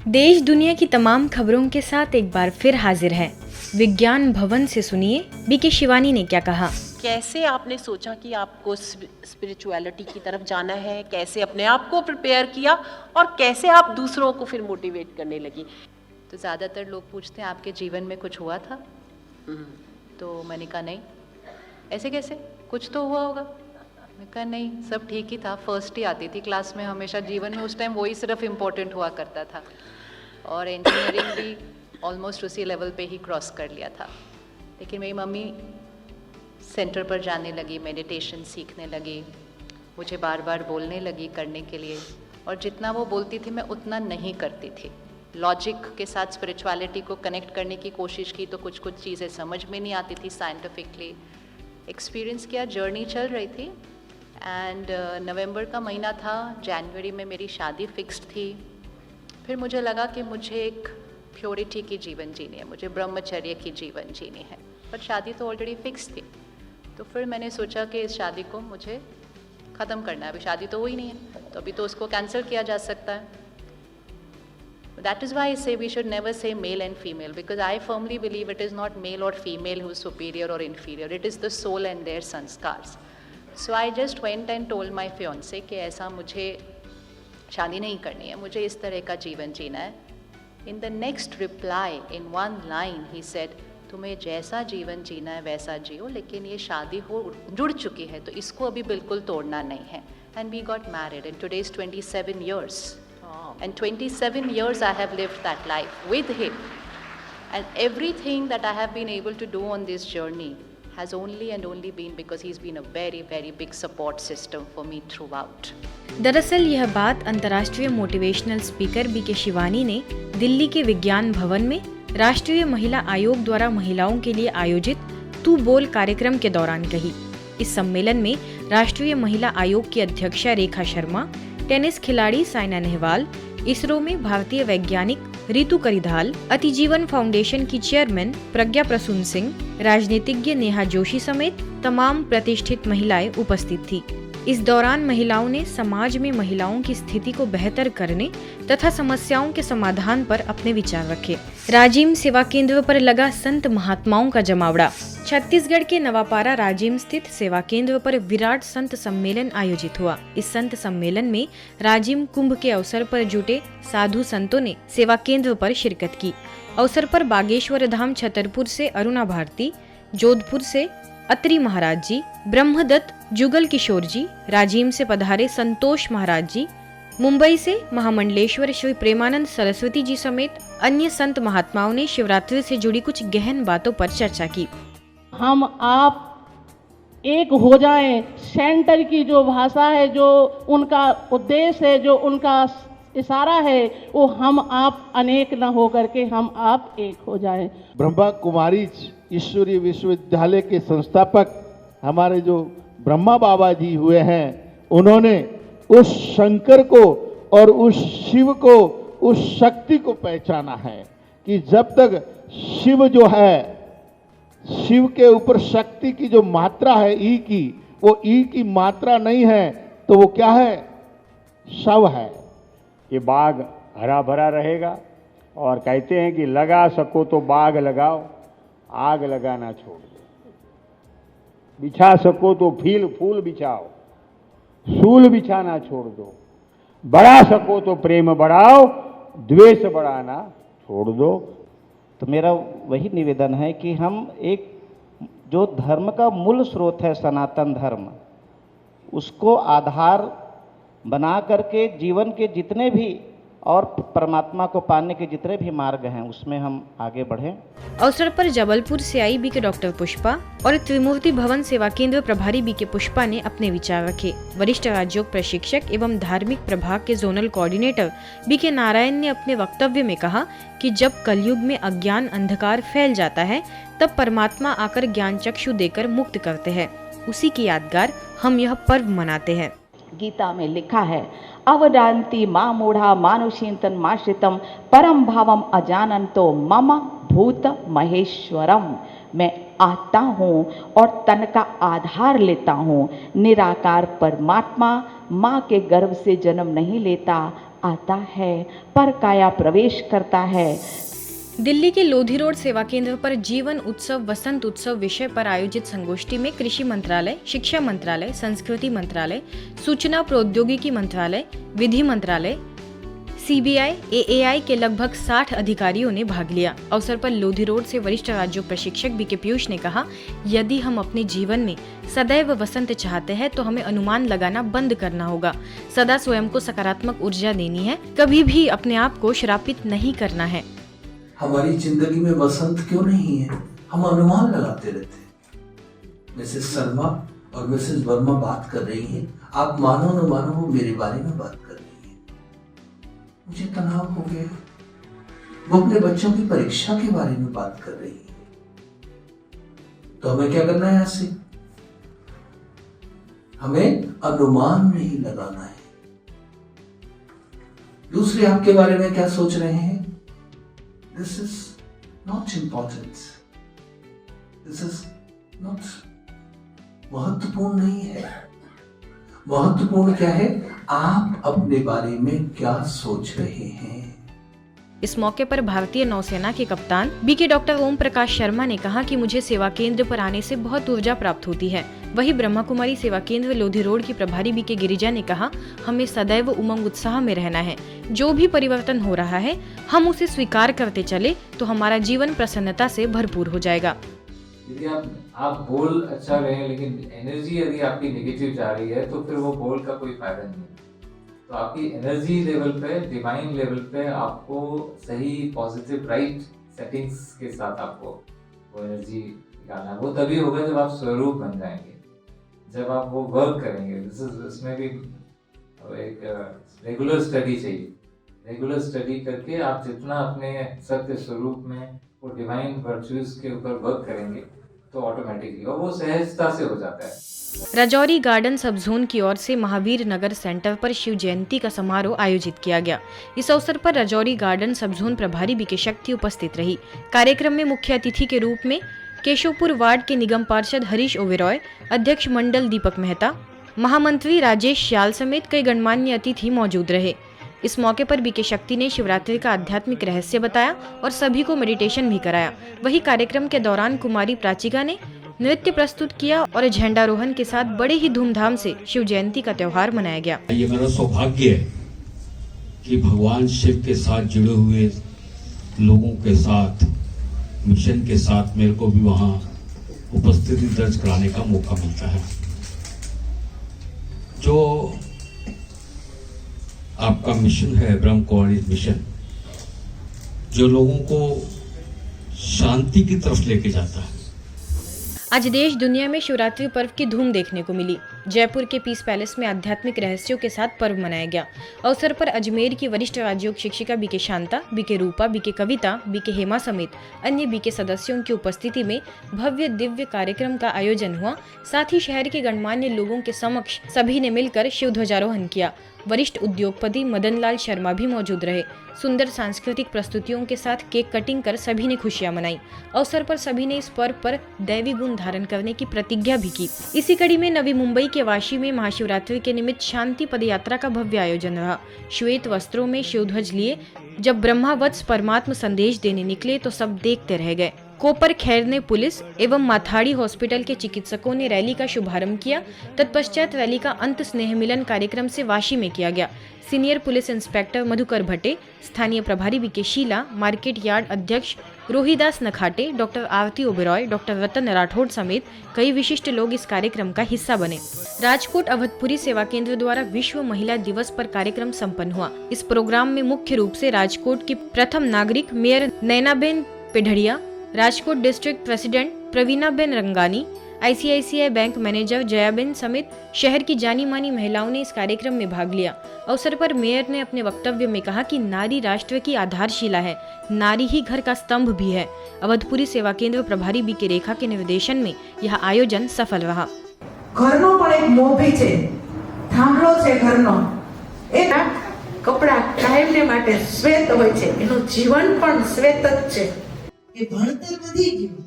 देश दुनिया की तमाम खबरों के साथ एक बार फिर हाजिर है विज्ञान भवन से। सुनिए बीके शिवानी ने क्या कहा। कैसे आपने सोचा कि आपको स्पिरिचुअलिटी की तरफ जाना है, कैसे अपने आप को प्रिपेयर किया और कैसे आप दूसरों को फिर मोटिवेट करने लगी? तो ज़्यादातर लोग पूछते हैं आपके जीवन में कुछ हुआ था? तो मैंने कहा नहीं। ऐसे कैसे, कुछ तो हुआ होगा। मैंने कहा नहीं, सब ठीक ही था। फर्स्ट ही आती थी क्लास में हमेशा जीवन में, उस टाइम वही सिर्फ इम्पोर्टेंट हुआ करता था। और इंजीनियरिंग भी ऑलमोस्ट उसी लेवल पे ही क्रॉस कर लिया था। लेकिन मेरी मम्मी सेंटर पर जाने लगी, मेडिटेशन सीखने लगी, मुझे बार बार बोलने लगी करने के लिए, और जितना वो बोलती थी मैं उतना नहीं करती थी। लॉजिक के साथ स्पिरिचुअलिटी को कनेक्ट करने की कोशिश की तो कुछ कुछ चीज़ें समझ में नहीं आती थी साइंटिफिकली। एक्सपीरियंस किया, जर्नी चल रही थी। एंड नवंबर का महीना था, जनवरी में मेरी शादी फिक्स्ड थी। फिर मुझे लगा कि मुझे एक प्योरिटी की जीवन जीनी है, मुझे ब्रह्मचर्य की जीवन जीनी है, पर शादी तो ऑलरेडी फिक्स थी। तो फिर मैंने सोचा कि इस शादी को मुझे ख़त्म करना है। अभी शादी तो हुई नहीं है, तो अभी तो उसको कैंसिल किया जा सकता है। That is why I say we should never say male and female, because I firmly believe it is not male or female who is superior or inferior. It is the soul and their sanskars. So I just went and told my fiancé कि ऐसा मुझे शादी नहीं करनी है, मुझे इस तरह का जीवन जीना है। In the next reply, in one line, he said, तुम्हें जैसा जीवन जीना है वैसा जियो, लेकिन ये शादी हो जुड़ चुकी है तो इसको अभी बिल्कुल तोड़ना नहीं है। And we got married, and today is 27 years. And 27 years I have lived that life with him. And everything that I have been able to do on this journey has only and only been because he's been a very, very big support system for me throughout. दरअसल यह बात अंतर्राष्ट्रीय motivational speaker BK Shivani ने दिल्ली के विज्ञान भवन में राष्ट्रीय महिला आयोग द्वारा महिलाओं के लिए आयोजित तू बोल कार्यक्रम के दौरान कही। इस सम्मेलन में राष्ट्रीय महिला आयोग की अध्यक्षा रेखा शर्मा, टेनिस खिलाड़ी साइना नेहवाल, इसरो में भारतीय वैज्ञानिक रितु करिधाल, अतिजीवन फाउंडेशन की चेयरमैन प्रज्ञा प्रसून सिंह, राजनीतिज्ञ नेहा जोशी समेत तमाम प्रतिष्ठित महिलाएं उपस्थित थी। इस दौरान महिलाओं ने समाज में महिलाओं की स्थिति को बेहतर करने तथा समस्याओं के समाधान पर अपने विचार रखे। राजिम सेवा केंद्र पर लगा संत महात्माओं का जमावड़ा। छत्तीसगढ़ के नवापारा राजिम स्थित सेवा केंद्र पर विराट संत सम्मेलन आयोजित हुआ। इस संत सम्मेलन में राजिम कुंभ के अवसर पर जुटे साधु संतों ने सेवा केंद्र पर शिरकत की। अवसर पर बागेश्वर धाम छतरपुर से अरुणा भारती, जोधपुर से अत्री महाराज जी, ब्रह्मदत्त जुगल किशोर जी, राजिम से पधारे संतोष महाराज जी, मुंबई से महामंडलेश्वर श्री प्रेमानंद सरस्वती जी समेत अन्य संत महात्माओं ने शिवरात्रि से जुड़ी कुछ गहन बातों पर चर्चा की। हम आप एक हो जाएं, सेंटर की जो भाषा है, जो उनका उद्देश्य है, जो उनका इशारा है, वो हम आप अनेक न हो करके हम आप एक हो जाएं। ब्रह्मा कुमारी ईश्वरीय विश्वविद्यालय के संस्थापक हमारे जो ब्रह्मा बाबा जी हुए हैं, उन्होंने उस शंकर को और उस शिव को, उस शक्ति को पहचाना है कि जब तक शिव जो है, शिव के ऊपर शक्ति की जो मात्रा है ई की, वो ई की मात्रा नहीं है तो वो क्या है, शव है। ये बाग हरा भरा रहेगा, और कहते हैं कि लगा सको तो बाग लगाओ, आग लगाना छोड़ दो। बिछा सको तो फूल बिछाओ, सूल बिछाना छोड़ दो। बढ़ा सको तो प्रेम बढ़ाओ, द्वेष बढ़ाना छोड़ दो। तो मेरा वही निवेदन है कि हम एक जो धर्म का मूल स्रोत है सनातन धर्म, उसको आधार बना करके जीवन के जितने भी और परमात्मा को पाने के जितने भी मार्ग हैं उसमें हम आगे बढ़ें। अवसर पर जबलपुर से आई बीके डॉक्टर पुष्पा और त्रिमूर्ति भवन सेवा केंद्र प्रभारी बीके पुष्पा ने अपने विचार रखे। वरिष्ठ राजयोग प्रशिक्षक एवं धार्मिक प्रभाग के जोनल कोऑर्डिनेटर बीके नारायण ने अपने वक्तव्य में कहा कि जब कलयुग में अज्ञान अंधकार फैल जाता है तब परमात्मा आकर ज्ञान चक्षु देकर मुक्त करते हैं। उसी की यादगार हम यह पर्व मनाते हैं। गीता में लिखा है, अवदान्ति मां मूढ़ा मानुषींतन माश्रितम परम भावम अजानंतो मम भूत महेश्वरम। मैं आता हूँ और तन का आधार लेता हूँ। निराकार परमात्मा माँ के गर्भ से जन्म नहीं लेता, आता है, पर काया प्रवेश करता है। दिल्ली के लोधी रोड सेवा केंद्र पर जीवन उत्सव वसंत उत्सव विषय पर आयोजित संगोष्ठी में कृषि मंत्रालय, शिक्षा मंत्रालय, संस्कृति मंत्रालय, सूचना प्रौद्योगिकी मंत्रालय, विधि मंत्रालय, सीबीआई, एएआई के लगभग 60 अधिकारियों ने भाग लिया। अवसर पर लोधी रोड से वरिष्ठ राज्य प्रशिक्षक बीके पीयूष ने कहा, यदि हम अपने जीवन में सदैव वसंत चाहते हैं तो हमें अनुमान लगाना बंद करना होगा। सदा स्वयं को सकारात्मक ऊर्जा देनी है, कभी भी अपने आप को श्रापित नहीं करना है। हमारी जिंदगी में वसंत क्यों नहीं है? हम अनुमान लगाते रहते हैं। मिसेस शर्मा और मिसेस वर्मा बात कर रही हैं, आप मानो न मानो वो मेरे बारे में बात कर रही हैं। मुझे तनाव हो गया। वो अपने बच्चों की परीक्षा के बारे में बात कर रही है। तो हमें क्या करना है? आज से हमें अनुमान नहीं लगाना है। दूसरे आपके बारे में क्या सोच रहे हैं? This is not important. This is not महत्वपूर्ण नहीं है। महत्वपूर्ण क्या है? आप अपने बारे में क्या सोच रहे हैं। इस मौके पर भारतीय नौसेना के कप्तान बीके डॉक्टर ओम प्रकाश शर्मा ने कहा कि मुझे सेवा केंद्र पर आने से बहुत ऊर्जा प्राप्त होती है। वहीं ब्रह्मा कुमारी सेवा केंद्र लोधी रोड की प्रभारी बीके गिरिजा ने कहा, हमें सदैव उमंग उत्साह में रहना है। जो भी परिवर्तन हो रहा है हम उसे स्वीकार करते चले तो हमारा जीवन प्रसन्नता से भरपूर हो जाएगा। यदि आप बोल अच्छा रहे हैं लेकिन एनर्जी यदि आपकी नेगेटिव जा रही है तो फिर वो बोल का कोई फायदा नहीं है। तो आपकी एनर्जी लेवल पे, डिवाइन लेवल पे आपको सही पॉजिटिव राइट सेटिंग्स के साथ आपको वो एनर्जी निकालना है। वो तभी होगा जब आप स्वरूप बन जाएंगे, जब आप वो वर्क करेंगे। इसमें भी एक रेगुलर स्टडी चाहिए। रेगुलर स्टडी करके आप जितना अपने सत्य स्वरूप में वो डिवाइन वर्चुअस के ऊपर वर्क करेंगे तो ऑटोमेटिकली और वो सहजता से हो जाता है। राजौरी गार्डन सब जोन की ओर से महावीर नगर सेंटर पर शिव जयंती का समारोह आयोजित किया गया। इस अवसर पर राजौरी गार्डन सब जोन प्रभारी बीके शक्ति उपस्थित रही। कार्यक्रम में मुख्य अतिथि के रूप में केशवपुर वार्ड के निगम पार्षद हरीश ओबेरॉय, अध्यक्ष मंडल दीपक मेहता, महामंत्री राजेश श्याल समेत कई गणमान्य अतिथि मौजूद रहे। इस मौके पर बीके शक्ति ने शिवरात्रि का आध्यात्मिक रहस्य बताया और सभी को मेडिटेशन भी कराया। वही कार्यक्रम के दौरान कुमारी प्राचिका ने नृत्य प्रस्तुत किया और झंडारोहण के साथ बड़े ही धूमधाम से शिव जयंती का त्योहार मनाया गया। ये मेरा सौभाग्य है कि भगवान शिव के साथ जुड़े हुए लोगों के साथ, मिशन के साथ मेरे को भी वहाँ उपस्थिति दर्ज कराने का मौका मिलता है। जो आपका मिशन है, ब्रह्म कुमारी मिशन, जो लोगों को शांति की तरफ लेके जाता है। आज देश दुनिया में शिवरात्रि पर्व की धूम देखने को मिली। जयपुर के पीस पैलेस में आध्यात्मिक रहस्यों के साथ पर्व मनाया गया। अवसर पर अजमेर की वरिष्ठ राजयोग शिक्षिका बीके शांता, बीके रूपा, बीके कविता, बीके हेमा समेत अन्य बीके सदस्यों की उपस्थिति में भव्य दिव्य कार्यक्रम का आयोजन हुआ। साथ ही शहर के गणमान्य लोगों के समक्ष सभी ने मिलकर शिव ध्वजारोहण किया। वरिष्ठ उद्योगपति मदन लाल शर्मा भी मौजूद रहे। सुंदर सांस्कृतिक प्रस्तुतियों के साथ केक कटिंग कर सभी ने खुशियां मनाई। अवसर पर सभी ने इस पर्व पर दैवी गुण धारण करने की प्रतिज्ञा भी की। इसी कड़ी में नवी मुंबई के वाशी में महाशिवरात्रि के निमित्त शांति पद यात्रा का भव्य आयोजन रहा। श्वेत वस्त्रों में शिवध्वज लिए जब ब्रह्मावत्स परमात्म संदेश देने निकले तो सब देखते रह गए। कोपर खैरने पुलिस एवं माथाड़ी हॉस्पिटल के चिकित्सकों ने रैली का शुभारंभ किया। तत्पश्चात रैली का अंत स्नेह मिलन कार्यक्रम से वाशी में किया गया। सीनियर पुलिस इंस्पेक्टर मधुकर भट्टे, स्थानीय प्रभारी बीके शीला, मार्केट यार्ड अध्यक्ष रोहिदास नखाटे, डॉक्टर आरती ओबेरॉय, डॉक्टर रतन राठौड़ समेत कई विशिष्ट लोग इस कार्यक्रम का हिस्सा बने। राजकोट अवधपुरी सेवा केंद्र द्वारा विश्व महिला दिवस पर कार्यक्रम संपन्न हुआ। इस प्रोग्राम में मुख्य रूप से राजकोट की प्रथम नागरिक mayor Nainaben Pedhadiya, Rajkot district president Pravinaben Rangani, ICICI bank manager Jayaben समेत शहर की जानी मानी महिलाओं ने इस कार्यक्रम में भाग लिया। अवसर पर मेयर ने अपने वक्तव्य में कहा कि नारी राष्ट्र की आधारशिला है, नारी ही घर का स्तंभ भी है। अवधपुरी सेवा केंद्र प्रभारी बीके रेखा के निर्देशन में यह आयोजन सफल रहा। घरनो पण एक मोभी छे, थांभलो छे घरनो। एक कपड़ा कायमने माटे श्वेत होय छे, एનું जीवन पण श्वेत ज छे। એ ભણતર વધી ગયું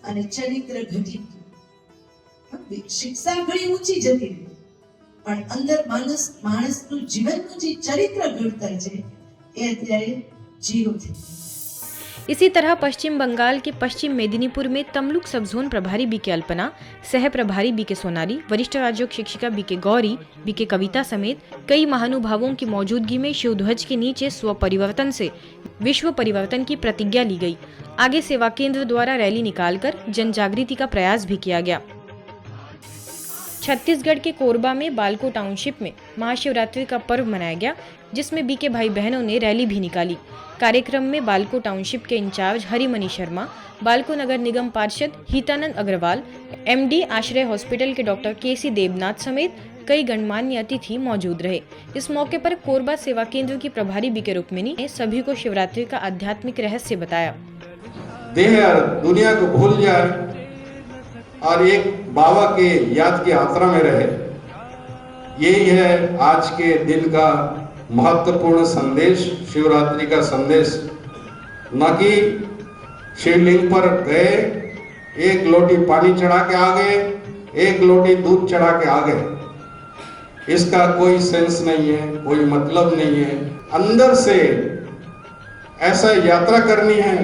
અને ચરિત્ર ઘટી ગયું, શિક્ષા ઘણી ઊંચી જતી રહી પણ અંદર માણસનું જીવનનું જે ચરિત્ર ઘડતર છે એ અત્યારે જીરો થઈ ગયું. इसी तरह पश्चिम बंगाल के पश्चिम मेदिनीपुर में तमलुक सब जोन प्रभारी बी के अल्पना, सह प्रभारी बी के सोनारी, वरिष्ठ राज्योग शिक्षिका बी के गौरी, बी के कविता समेत कई महानुभावों की मौजूदगी में शिव ध्वज के नीचे स्व परिवर्तन से विश्व परिवर्तन की प्रतिज्ञा ली गई। आगे सेवा केंद्र द्वारा रैली निकालकर जन जागृति का प्रयास भी किया गया। छत्तीसगढ़ के कोरबा में बालको टाउनशिप में महाशिवरात्रि का पर्व मनाया गया, जिसमें बी के भाई बहनों ने रैली भी निकाली। कार्यक्रम में बालको टाउनशिप के इंचार्ज हरिमनी शर्मा, बालको नगर निगम पार्षद हितानंद अग्रवाल, एमडी आश्रय हॉस्पिटल के डॉक्टर केसी देवनाथ समेत कई गणमान्य अतिथि मौजूद रहे। इस मौके पर कोरबा सेवा केंद्र की प्रभारी बी के रुक्मिणी ने सभी को शिवरात्रि का आध्यात्मिक रहस्य बताया। देह और दुनिया को भूल जाए और एक बाबा के याद की यात्रा में रहे, यही है आज के दिन का महत्वपूर्ण संदेश, शिवरात्रि का संदेश। न कि शिवलिंग पर गए, एक लोटी पानी चढ़ा के आ गए, एक लोटी दूध चढ़ा के आ गए, इसका कोई सेंस नहीं है, कोई मतलब नहीं है। अंदर से ऐसा यात्रा करनी है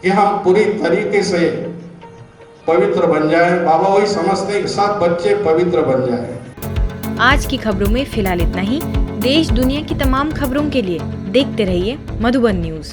कि हम पूरी तरीके से पवित्र बन जाए। बाबा वही समझते हैं कि सब बच्चे पवित्र बन जाए। आज की खबरों में फिलहाल इतना ही। देश दुनिया की तमाम खबरों के लिए देखते रहिए मधुबन न्यूज।